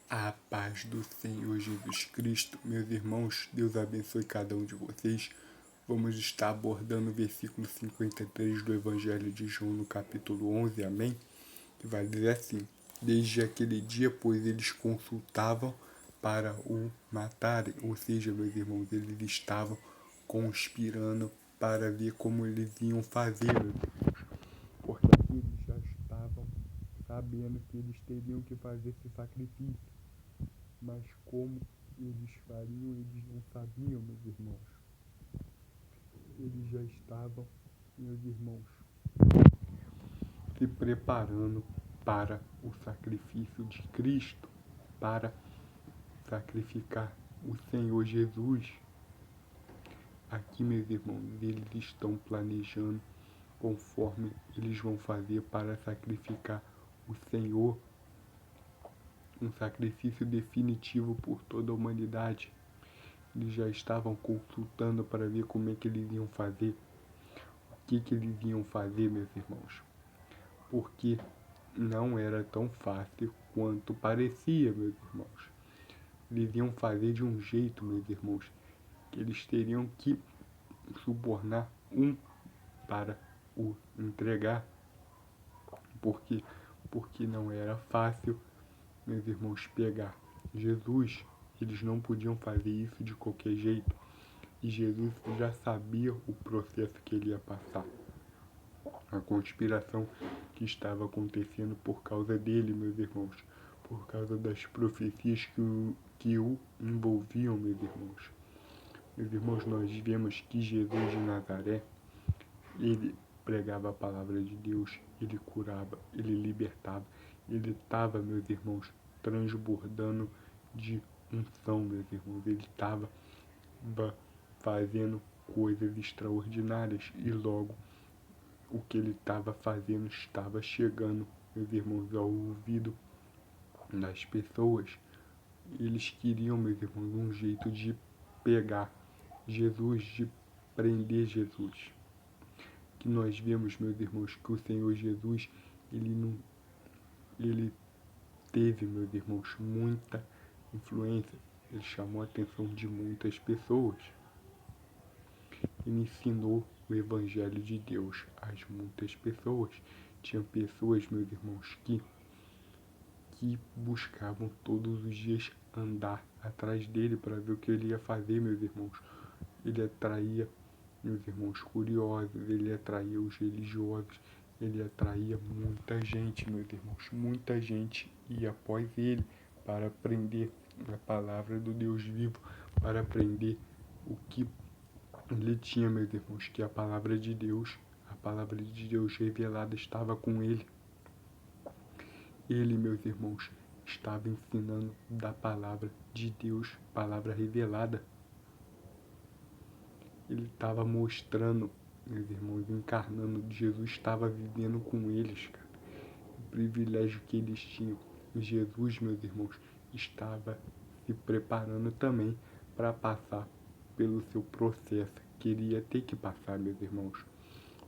A paz do Senhor Jesus Cristo, meus irmãos, Deus abençoe cada um de vocês. Vamos estar abordando o versículo 53 do Evangelho de João no capítulo 11, amém? Que vai dizer assim: desde aquele dia, pois eles consultavam para o matarem, ou seja, meus irmãos, eles estavam conspirando para ver como eles iam fazer, meus irmãos, porque eles já estavam sabendo que eles teriam que fazer esse sacrifício. Mas como eles fariam, eles não sabiam, meus irmãos. Eles já estavam, meus irmãos, se preparando para o sacrifício de Cristo, para sacrificar o Senhor Jesus. Aqui, meus irmãos, eles estão planejando conforme eles vão fazer para sacrificar o Senhor, um sacrifício definitivo por toda a humanidade. Eles já estavam consultando para ver como é que eles iam fazer, o que eles iam fazer, meus irmãos. Porque não era tão fácil quanto parecia, meus irmãos. Eles iam fazer de um jeito, meus irmãos, que eles teriam que subornar um para o entregar. Porque não era fácil, meus irmãos, pegar Jesus. Eles não podiam fazer isso de qualquer jeito. E Jesus já sabia o processo que ele ia passar. A conspiração que estava acontecendo por causa dele, meus irmãos. Por causa das profecias que o envolviam, meus irmãos. Meus irmãos, nós vemos que Jesus de Nazaré, ele pregava a palavra de Deus, ele curava, ele libertava. Ele estava, meus irmãos, transbordando de unção, meus irmãos. Ele estava fazendo coisas extraordinárias e logo o que ele estava fazendo estava chegando, meus irmãos, ao ouvido das pessoas. Eles queriam, meus irmãos, um jeito de pegar Jesus, de prender Jesus. Que nós vemos, meus irmãos, que o Senhor Jesus, ele teve, meus irmãos, muita influência. Ele chamou a atenção de muitas pessoas. Ele ensinou o Evangelho de Deus às muitas pessoas. Tinha pessoas, meus irmãos, que buscavam todos os dias andar atrás dele para ver o que ele ia fazer, meus irmãos. Ele atraía, meus irmãos, curiosos, ele atraía os religiosos, ele atraía muita gente, meus irmãos. Muita gente ia após ele para aprender a palavra do Deus vivo, para aprender o que ele tinha, meus irmãos, que a palavra de Deus revelada estava com ele. Ele, meus irmãos, estava ensinando da palavra de Deus, palavra revelada. Ele estava mostrando, meus irmãos, encarnando. Jesus estava vivendo com eles, cara. O privilégio que eles tinham. Jesus, meus irmãos, estava se preparando também para passar pelo seu processo que ele ia ter que passar, meus irmãos.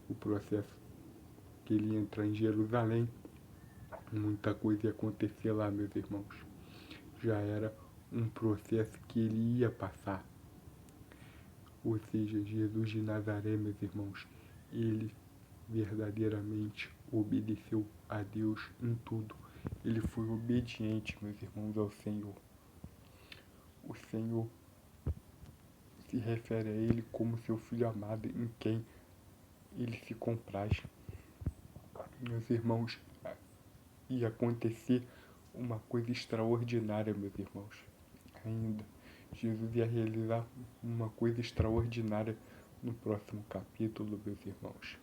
O processo que ele ia entrar em Jerusalém. Muita coisa ia acontecer lá, meus irmãos. Já era um processo que ele ia passar. Ou seja, Jesus de Nazaré, meus irmãos, ele verdadeiramente obedeceu a Deus em tudo. Ele foi obediente, meus irmãos, ao Senhor. O Senhor se refere a ele como seu filho amado, em quem ele se compraz. Meus irmãos, ia acontecer uma coisa extraordinária, meus irmãos. Ainda, Jesus ia realizar uma coisa extraordinária no próximo capítulo, meus irmãos.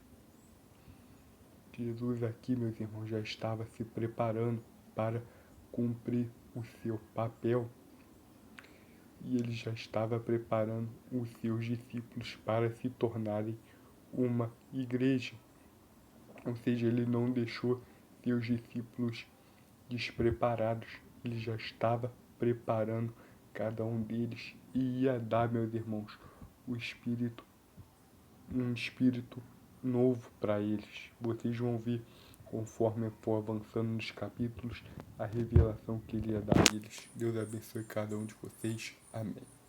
Jesus aqui, meus irmãos, já estava se preparando para cumprir o seu papel. E ele já estava preparando os seus discípulos para se tornarem uma igreja. Ou seja, ele não deixou seus discípulos despreparados. Ele já estava preparando cada um deles e ia dar, meus irmãos, um espírito novo para eles. Vocês vão ver conforme eu for avançando nos capítulos, a revelação que ele ia dar a eles. Deus abençoe cada um de vocês. Amém.